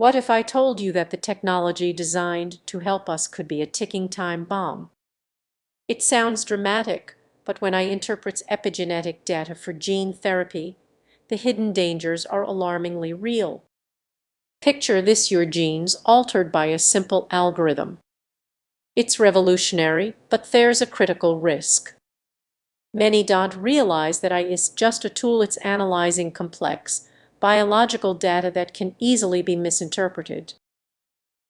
What if I told you that the technology designed to help us could be a ticking time bomb? It sounds dramatic, but when I interpret epigenetic data for gene therapy, the hidden dangers are alarmingly real. Picture this: your genes altered by a simple algorithm. It's revolutionary, but there's a critical risk. Many don't realize that AI is just a tool. It's analyzing complex biological data that can easily be misinterpreted.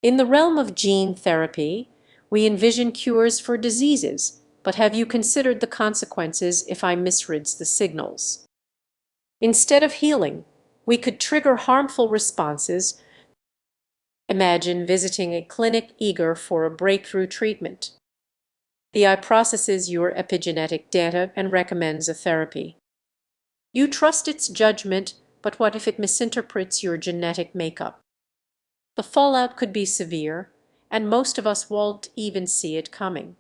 In the realm of gene therapy, we envision cures for diseases, but have you considered the consequences if I misreads the signals? Instead of healing, we could trigger harmful responses. Imagine visiting a clinic eager for a breakthrough treatment. The AI processes your epigenetic data and recommends a therapy. You trust its judgment, but what if it misinterprets your genetic makeup? The fallout could be severe, and most of us won't even see it coming.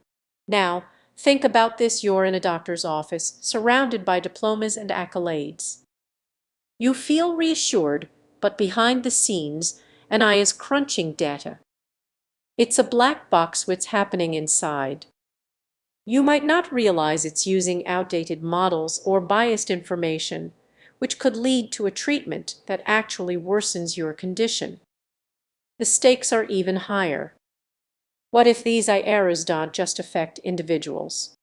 Now, think about this: you're in a doctor's office, surrounded by diplomas and accolades. You feel reassured, but behind the scenes, an eye is crunching data. It's a black box. What's happening inside? You might not realize it's using outdated models or biased information, which could lead to a treatment that actually worsens your condition. The stakes are even higher. What if these AI errors don't just affect individuals?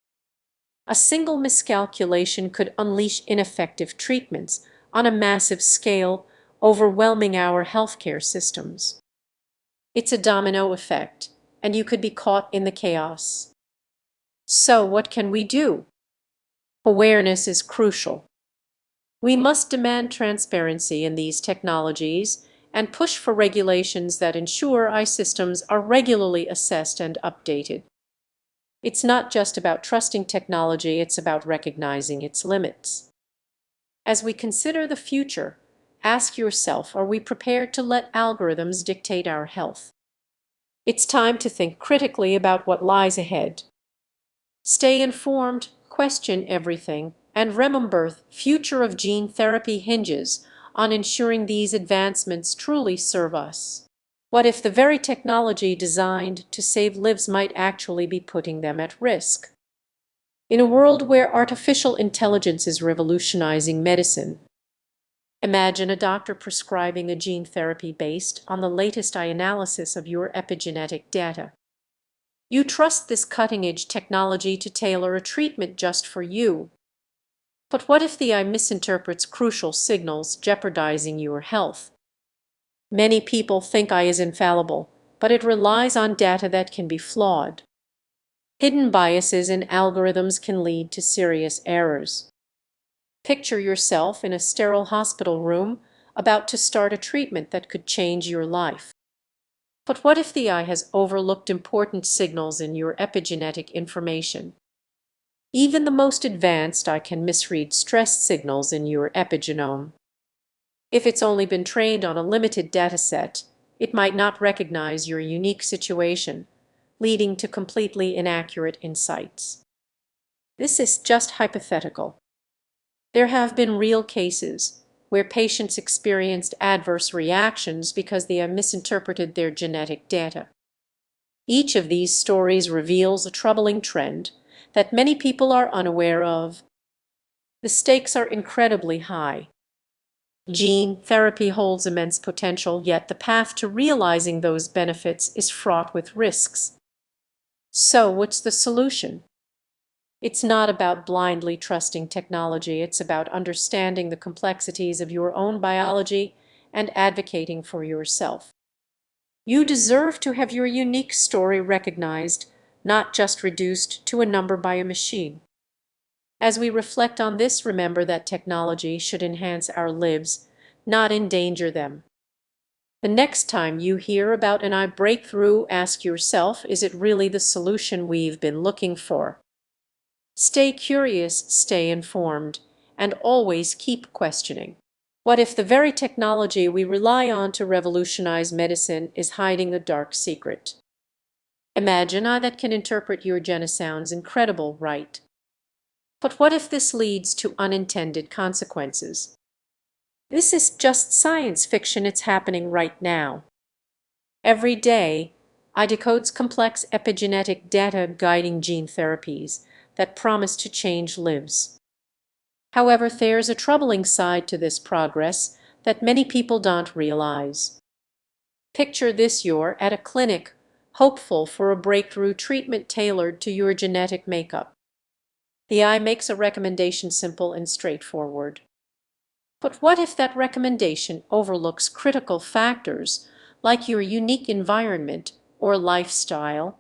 A single miscalculation could unleash ineffective treatments on a massive scale, overwhelming our healthcare systems. It's a domino effect, and you could be caught in the chaos. So, what can we do? Awareness is crucial. We must demand transparency in these technologies and push for regulations that ensure AI systems are regularly assessed and updated. It's not just about trusting technology, it's about recognizing its limits. As we consider the future, ask yourself, are we prepared to let algorithms dictate our health? It's time to think critically about what lies ahead. Stay informed, question everything, and remember, the future of gene therapy hinges on ensuring these advancements truly serve us. What if the very technology designed to save lives might actually be putting them at risk? In a world where artificial intelligence is revolutionizing medicine, imagine a doctor prescribing a gene therapy based on the latest AI analysis of your epigenetic data. You trust this cutting-edge technology to tailor a treatment just for you. But what if the AI misinterprets crucial signals, jeopardizing your health? Many people think AI is infallible, but it relies on data that can be flawed. Hidden biases in algorithms can lead to serious errors. Picture yourself in a sterile hospital room, about to start a treatment that could change your life. But what if the AI has overlooked important signals in your epigenetic information? Even the most advanced AI can misread stress signals in your epigenome. If it's only been trained on a limited dataset, it might not recognize your unique situation, leading to completely inaccurate insights. This is just hypothetical. There have been real cases where patients experienced adverse reactions because they have misinterpreted their genetic data. Each of these stories reveals a troubling trend that many people are unaware of. The stakes are incredibly high. Gene therapy holds immense potential, yet the path to realizing those benefits is fraught with risks. So, what's the solution? It's not about blindly trusting technology, it's about understanding the complexities of your own biology and advocating for yourself. You deserve to have your unique story recognized, not just reduced to a number by a machine. As we reflect on this, remember that technology should enhance our lives, not endanger them. The next time you hear about an AI breakthrough, ask yourself, is it really the solution we've been looking for? Stay curious, stay informed, and always keep questioning. What if the very technology we rely on to revolutionize medicine is hiding a dark secret? Imagine AI that can interpret your gene. Sounds incredible, right? But what if this leads to unintended consequences? This is just science fiction, it's happening right now. Every day, I decode complex epigenetic data guiding gene therapies that promise to change lives. However, there's a troubling side to this progress that many people don't realize. Picture this: you're at a clinic, hopeful for a breakthrough treatment tailored to your genetic makeup. The eye makes a recommendation simple and straightforward. But what if that recommendation overlooks critical factors like your unique environment or lifestyle?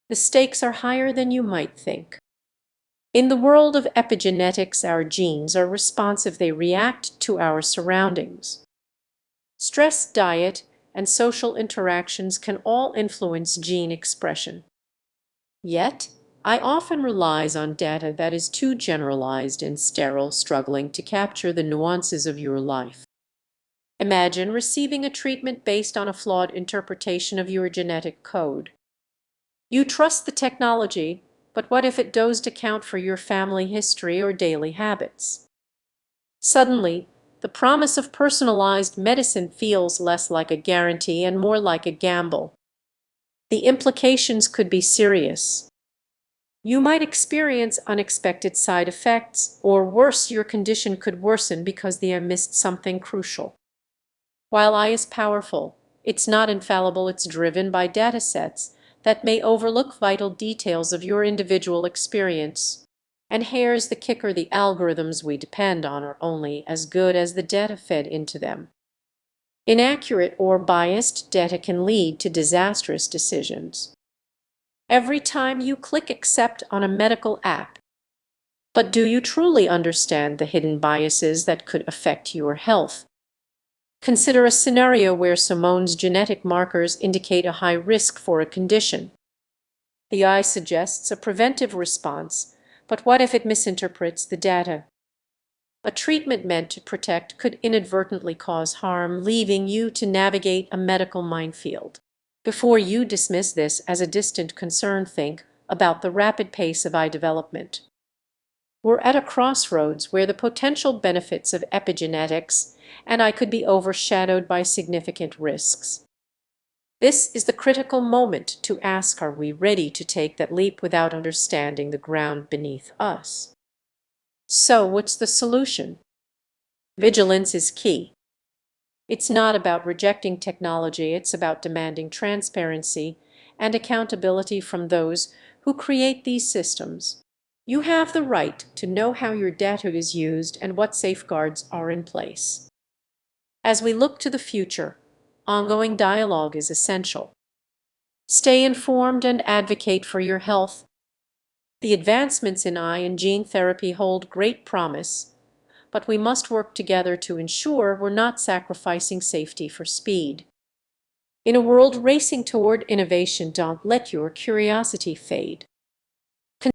The stakes are higher than you might think. In the world of epigenetics, our genes are responsive. They react to our surroundings. Stress, diet, and social interactions can all influence gene expression. Yet, I often relies on data that is too generalized and sterile, struggling to capture the nuances of your life. Imagine receiving a treatment based on a flawed interpretation of your genetic code. You trust the technology, but what if it doesn't account for your family history or daily habits? Suddenly, the promise of personalized medicine feels less like a guarantee and more like a gamble. The implications could be serious. You might experience unexpected side effects, or worse, your condition could worsen because they have missed something crucial. While AI is powerful, it's not infallible. It's driven by data sets that may overlook vital details of your individual experience. And here's the kicker: the algorithms we depend on are only as good as the data fed into them. Inaccurate or biased data can lead to disastrous decisions. Every time you click accept on a medical app, but do you truly understand the hidden biases that could affect your health? Consider a scenario where Simone's genetic markers indicate a high risk for a condition. The eye suggests a preventive response, but what if it misinterprets the data? A treatment meant to protect could inadvertently cause harm, leaving you to navigate a medical minefield. Before you dismiss this as a distant concern, think about the rapid pace of eye development. We're at a crossroads where the potential benefits of epigenetics and I could be overshadowed by significant risks. This is the critical moment to ask, are we ready to take that leap without understanding the ground beneath us? So, what's the solution? Vigilance is key. It's not about rejecting technology, it's about demanding transparency and accountability from those who create these systems. You have the right to know how your data is used and what safeguards are in place. As we look to the future, ongoing dialogue is essential. Stay informed and advocate for your health. The advancements in eye and gene therapy hold great promise, but we must work together to ensure we're not sacrificing safety for speed. In a world racing toward innovation, don't let your curiosity fade.